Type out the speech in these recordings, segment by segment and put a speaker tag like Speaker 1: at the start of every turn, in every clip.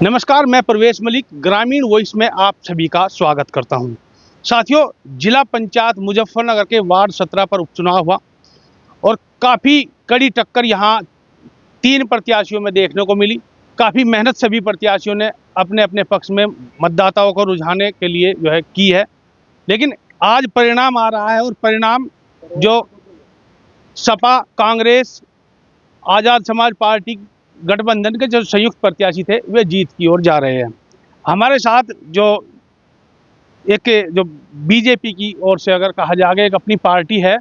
Speaker 1: नमस्कार, मैं प्रवेश मलिक ग्रामीण वॉइस में आप सभी का स्वागत करता हूं। साथियों, जिला पंचायत मुजफ्फरनगर के वार्ड 17 पर उपचुनाव हुआ और काफ़ी कड़ी टक्कर यहां 3 प्रत्याशियों में देखने को मिली। काफ़ी मेहनत सभी प्रत्याशियों ने अपने अपने पक्ष में मतदाताओं को रुझाने के लिए की है। लेकिन आज परिणाम आ रहा है और परिणाम जो सपा, कांग्रेस, आज़ाद समाज पार्टी गठबंधन के जो संयुक्त प्रत्याशी थे वे जीत की ओर जा रहे हैं। हमारे साथ जो बीजेपी की ओर से अगर कहा जाए एक अपनी पार्टी है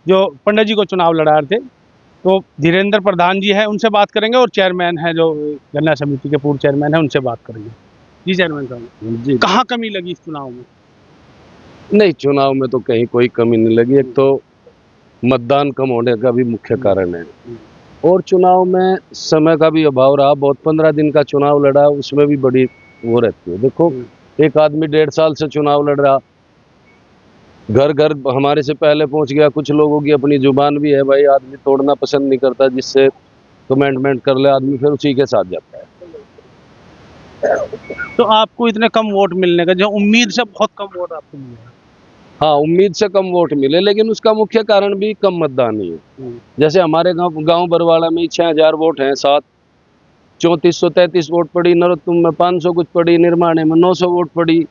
Speaker 1: जो पंडित जी को चुनाव लड़ा रहे थे, तो धीरेन्द्र प्रधान जी हैं, उनसे बात करेंगे और चेयरमैन है जो गन्ना समिति के पूर्व चेयरमैन है, उनसे बात करेंगे। जी चेयरमैन साहब जी, कहाँ कमी लगी इस चुनाव में?
Speaker 2: नहीं, चुनाव में तो कहीं कोई कमी नहीं लगी। एक तो मतदान कम होने का भी मुख्य कारण है और चुनाव में समय का भी अभाव रहा। बहुत 15 दिन का चुनाव लड़ा, उसमें भी बड़ी वो रहती है। देखो, एक आदमी 1.5 साल से चुनाव लड़ रहा, घर घर हमारे से पहले पहुंच गया। कुछ लोगों की अपनी जुबान भी है, भाई आदमी तोड़ना पसंद नहीं करता, जिससे कमेंटमेंट कर ले आदमी फिर उसी के साथ जाता है।
Speaker 1: तो आपको इतने कम वोट मिलने का, जो उम्मीद से बहुत कम वोट आपको मिले?
Speaker 2: हाँ, उम्मीद से कम वोट मिले, लेकिन उसका मुख्य कारण भी कम मतदान ही है। जैसे हमारे गांव बरवाड़ा में 6000 वोट हैं, 3433 वोट पड़ी, नरोत्तम में 500 कुछ पड़ी, निर्माणे में 900 वोट पड़ी।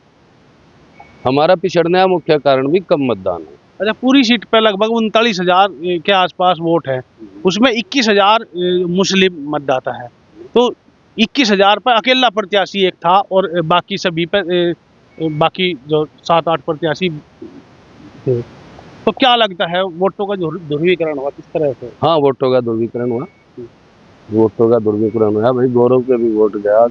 Speaker 2: हमारा पिछड़ने का मुख्य कारण भी कम मतदान है।
Speaker 1: अच्छा, पूरी सीट पे लगभग 39,000 के आसपास वोट है, उसमें 21,000 मुस्लिम मतदाता है। तो 21,000 पर अकेला प्रत्याशी एक था और बाकी सभी पे बाकी जो 7-8 प्रत्याशी थे। तो क्या लगता है, वोटों का ध्रुवीकरण हुआ किस तरह से?
Speaker 2: हाँ, वोटों का ध्रुवीकरण हुआ। वोटों का ध्रुवीकरण हुआ भाई। गौरव के भी वोट गया,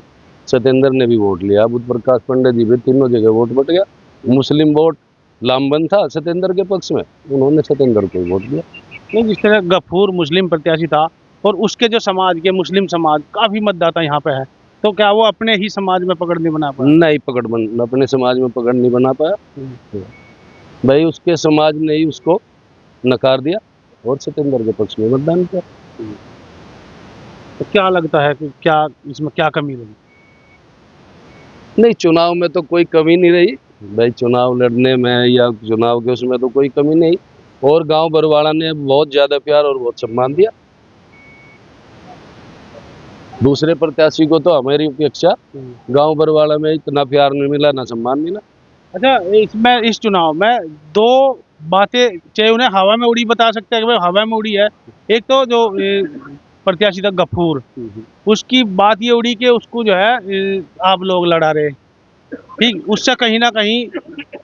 Speaker 2: सत्येंद्र ने भी वोट लिया, बुद्ध प्रकाश पंडित जी भी, तीनों जगह वोट बट गया। मुस्लिम वोट लामबंद था सत्येंद्र के पक्ष में, उन्होंने सत्येंद्र को वोट दिया।
Speaker 1: नहीं, जिस तरह गफूर मुस्लिम प्रत्याशी था और उसके जो समाज के मुस्लिम समाज काफ़ी मतदाता यहाँ पे है, तो क्या वो अपने ही समाज में पकड़ नहीं बना पाया?
Speaker 2: नहीं, अपने समाज में पकड़ नहीं बना पाया भाई। उसके समाज ने ही उसको नकार दिया और सत्येंद्र के पक्ष में मतदान किया।
Speaker 1: तो क्या लगता है कि क्या इसमें क्या कमी रही?
Speaker 2: नहीं, चुनाव में तो कोई कमी नहीं रही भाई। चुनाव लड़ने में या चुनाव के उसमें तो कोई कमी नहीं। और गांव बरवाड़ा ने बहुत ज्यादा प्यार और बहुत सम्मान दिया। दूसरे प्रत्याशी को तो हमारी अपेक्षा गांव बरवाड़ा में इतना प्यार नहीं मिला, ना सम्मान मिला।
Speaker 1: अच्छा, इसमें इस चुनाव में 2 बातें चाहे उन्हें हवा में उड़ी बता सकते हैं कि भाई हवा में उड़ी है। एक तो जो प्रत्याशी था गफूर, उसकी बात ये उड़ी कि उसको जो है आप लोग लड़ा रहे, ठीक, उससे कहीं ना कहीं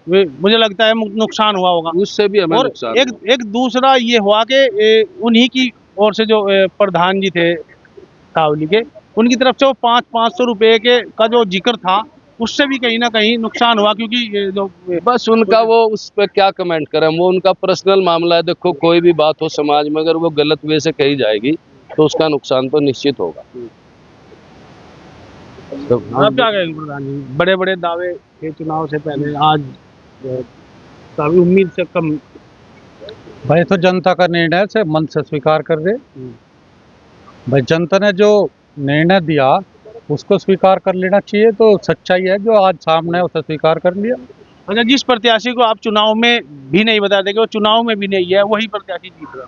Speaker 1: मुझे लगता है नुकसान हुआ होगा।
Speaker 2: उससे भी हमें
Speaker 1: और
Speaker 2: नुकसान
Speaker 1: एक दूसरा ये हुआ कि उन्हीं की ओर से जो प्रधान जी थे कावली के, उनकी तरफ से वो 500 रुपए के का जो जिक्र था, उससे भी कहीं ना कहीं नुकसान हुआ, क्योंकि ये जो
Speaker 2: बस उनका वो उस पर क्या कमेंट करें, वो उनका पर्सनल मामला है। देखो, कोई भी बात हो समाज में, अगर वो गलत वे से कही जाएगी तो उसका नुकसान तो निश्चित होगा।
Speaker 1: तो आप क्या कहेंगे प्रधान जी? बड़े बड़े दावे थे चुनाव से पहले, आज काफी उम्मीद से कम।
Speaker 3: भाई, तो जनता का निर्णय से मन से स्वीकार कर रहे भाई। जनता ने जो निर्णय दिया उसको स्वीकार कर लेना चाहिए। तो सच्चाई है जो आज सामने है, उसे स्वीकार कर लिया।
Speaker 1: अच्छा, जिस प्रत्याशी को आप चुनाव में भी नहीं बता देंगे, वो चुनाव में भी नहीं है, वही प्रत्याशी जीत रहा।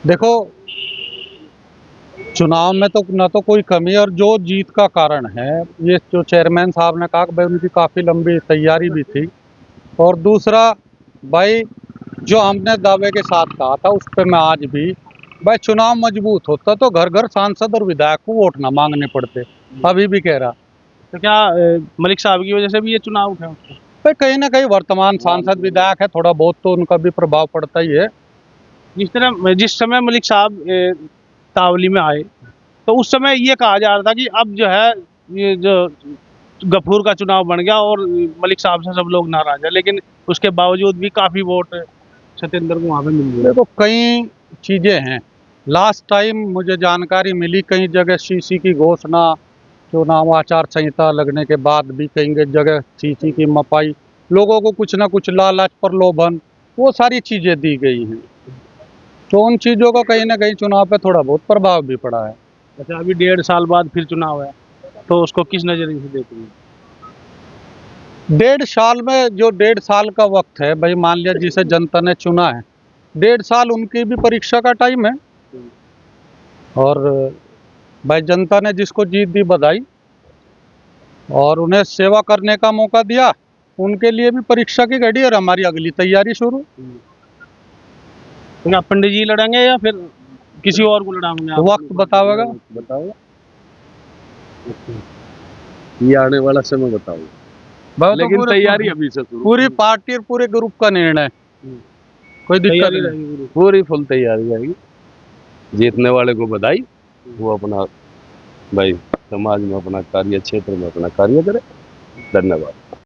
Speaker 3: देखो, चुनाव में तो ना तो कोई कमी, और जो जीत का कारण है, ये जो चेयरमैन साहब ने कहा कि भाई उनकी काफ़ी लंबी तैयारी भी थी। और दूसरा भाई, जो हमने दावे के साथ कहा था उस पर मैं आज भी, भाई चुनाव मजबूत होता तो घर घर सांसद और विधायक को वोट ना मांगने पड़ते। अभी भी कह रहा।
Speaker 1: तो क्या मलिक साहब की वजह से भी ये चुनाव उठे?
Speaker 3: भाई कहीं ना कहीं वर्तमान सांसद विधायक है, थोड़ा बहुत तो उनका भी प्रभाव पड़ता ही है।
Speaker 1: जिस समय मलिक साहब तावली में आए, तो उस समय ये कहा जा रहा था कि अब जो है ये जो गफूर का चुनाव बन गया और मलिक साहब से सब लोग नाराज है, लेकिन उसके बावजूद भी काफ़ी वोट सत्येंद्र को वहाँ पे मिल गए।
Speaker 3: देखो, कई चीज़ें हैं। लास्ट टाइम मुझे जानकारी मिली, कई जगह सीसी की घोषणा, चुनाव आचार संहिता लगने के बाद भी कई जगह सीसी की मपाई, लोगों को कुछ ना कुछ लालच प्रलोभन, वो सारी चीज़ें दी गई हैं। तो उन चीज़ों का कहीं ना कहीं चुनाव पे थोड़ा बहुत प्रभाव भी पड़ा है।
Speaker 1: अच्छा, अभी 1.5 साल बाद फिर चुनाव है, तो उसको किस नजरिए से देखते हैं?
Speaker 3: 1.5 साल में, जो 1.5 साल का वक्त है भाई, मान लिया जिसे जनता ने चुना है, 1.5 साल उनकी भी परीक्षा का टाइम है। और भाई जनता ने जिसको जीत दी, बधाई, और उन्हें सेवा करने का मौका दिया, उनके लिए भी परीक्षा की घड़ी और हमारी अगली तैयारी शुरू।
Speaker 1: तो क्या पंडित जी लड़ेंगे या फिर किसी और को लड़ाएंगे आप?
Speaker 3: वक्त बतावेगा।
Speaker 2: बताओ, ये आने वाला समय बताओ।
Speaker 3: भाई तो
Speaker 2: लेकिन तैयारी अभी से शुरू,
Speaker 3: पूरी पार्टी और पूरे ग्रुप का निर्णय, कोई दिक्कत
Speaker 1: तैयारी
Speaker 3: नहीं।
Speaker 1: रहेगी पूरी।
Speaker 2: पूरी फुल तैयारी रहेगी। जीतने वाले को बधाई, वो अपना भाई समाज में अपना कार्य, क्षेत्र में अपना कार्य करे। धन्यवाद।